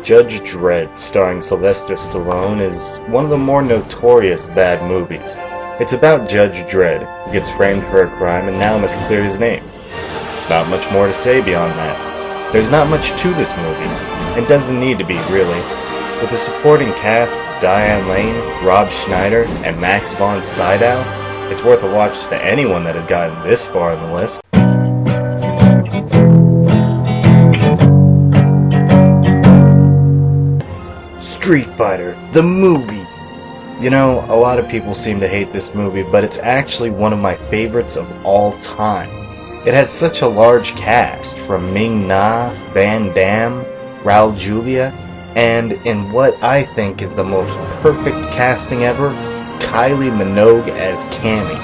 Judge Dredd, starring Sylvester Stallone, is one of the more notorious bad movies. It's about Judge Dredd, who gets framed for a crime and now must clear his name. Not much more to say beyond that. There's not much to this movie, and doesn't need to be, really. With the supporting cast, Diane Lane, Rob Schneider, and Max von Sydow, it's worth a watch to anyone that has gotten this far on the list. Street Fighter, the movie! You know, a lot of people seem to hate this movie, but it's actually one of my favorites of all time. It has such a large cast, from Ming-Na, Van Damme, Raul Julia, and in what I think is the most perfect casting ever, Kylie Minogue as Cammy.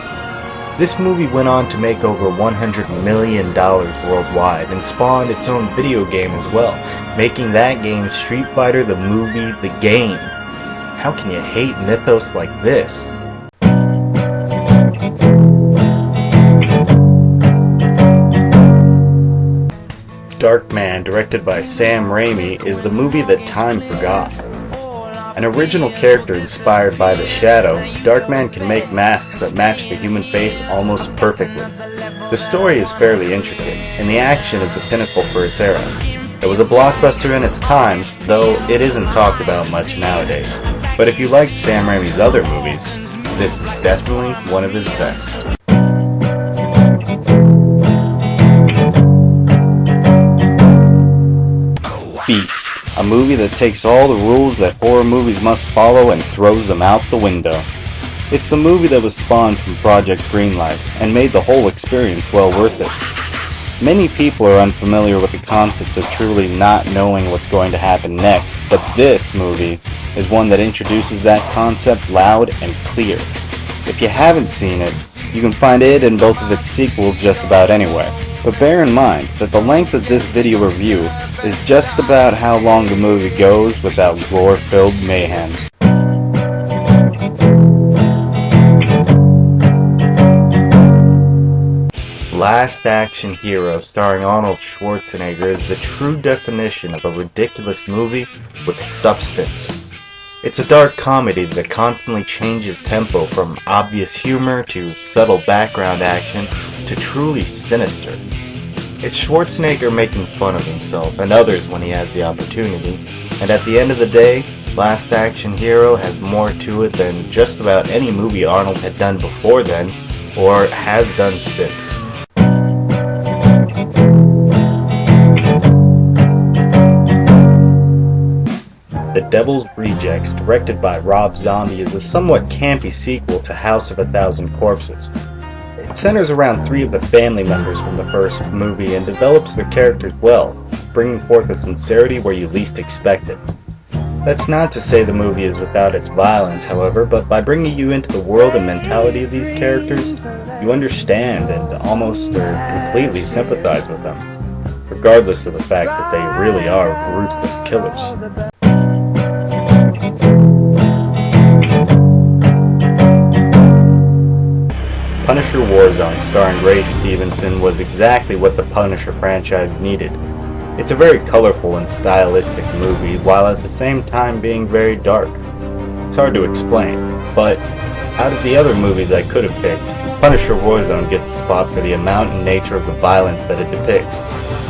This movie went on to make over $100 million worldwide and spawned its own video game as well, making that game Street Fighter the movie, the game. How can you hate mythos like this? Darkman, directed by Sam Raimi, is the movie that time forgot. An original character inspired by the Shadow, Darkman can make masks that match the human face almost perfectly. The story is fairly intricate, and the action is the pinnacle for its era. It was a blockbuster in its time, though it isn't talked about much nowadays. But if you liked Sam Raimi's other movies, this is definitely one of his best. Beast, a movie that takes all the rules that horror movies must follow and throws them out the window. It's the movie that was spawned from Project Greenlight and made the whole experience well worth it. Many people are unfamiliar with the concept of truly not knowing what's going to happen next, but this movie is one that introduces that concept loud and clear. If you haven't seen it, you can find it and both of its sequels just about anywhere. But bear in mind that the length of this video review is just about how long the movie goes without gore-filled mayhem. Last Action Hero, starring Arnold Schwarzenegger, is the true definition of a ridiculous movie with substance. It's a dark comedy that constantly changes tempo from obvious humor to subtle background action to truly sinister. It's Schwarzenegger making fun of himself and others when he has the opportunity, and at the end of the day, Last Action Hero has more to it than just about any movie Arnold had done before then, or has done since. The Devil's Rejects, directed by Rob Zombie, is a somewhat campy sequel to House of a Thousand Corpses. It centers around 3 of the family members from the first movie and develops their characters well, bringing forth a sincerity where you least expect it. That's not to say the movie is without its violence, however, but by bringing you into the world and mentality of these characters, you understand and almost or completely sympathize with them, regardless of the fact that they really are ruthless killers. Punisher Warzone, starring Ray Stevenson, was exactly what the Punisher franchise needed. It's a very colorful and stylistic movie, while at the same time being very dark. It's hard to explain, but out of the other movies I could have picked, Punisher Warzone gets a spot for the amount and nature of the violence that it depicts,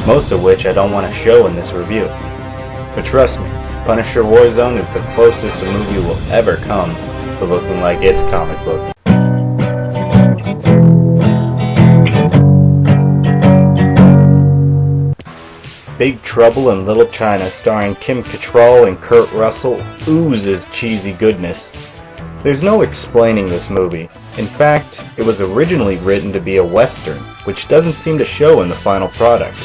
most of which I don't want to show in this review. But trust me, Punisher Warzone is the closest a movie will ever come to looking like its comic book. Big Trouble in Little China, starring Kim Cattrall and Kurt Russell, oozes cheesy goodness. There's no explaining this movie. In fact, it was originally written to be a western, which doesn't seem to show in the final product.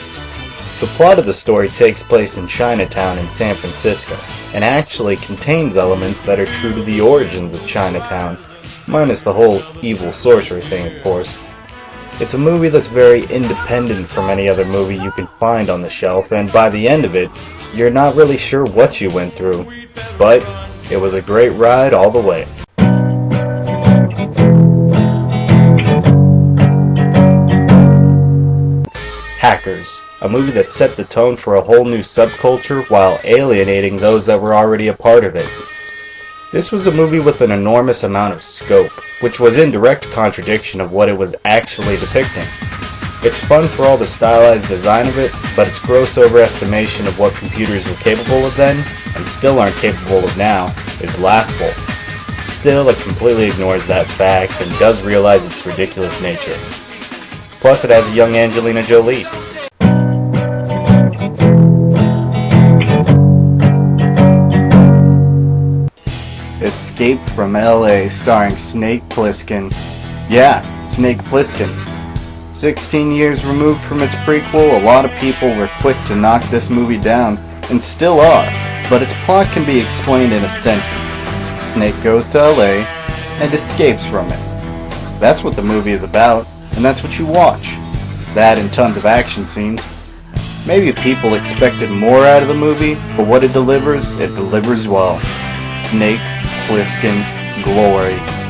The plot of the story takes place in Chinatown in San Francisco, and actually contains elements that are true to the origins of Chinatown, minus the whole evil sorcerer thing, of course. It's a movie that's very independent from any other movie you can find on the shelf, and by the end of it, you're not really sure what you went through, but it was a great ride all the way. Hackers, a movie that set the tone for a whole new subculture while alienating those that were already a part of it. This was a movie with an enormous amount of scope, which was in direct contradiction of what it was actually depicting. It's fun for all the stylized design of it, but its gross overestimation of what computers were capable of then, and still aren't capable of now, is laughable. Still, it completely ignores that fact and does realize its ridiculous nature. Plus, it has a young Angelina Jolie. Escape from LA, starring Snake Plissken. Yeah, Snake Plissken. 16 years removed from its prequel, a lot of people were quick to knock this movie down, and still are, but its plot can be explained in a sentence. Snake goes to LA and escapes from it. That's what the movie is about, and that's what you watch. That and tons of action scenes. Maybe people expected more out of the movie, but what it delivers well. Snake Plissken glory.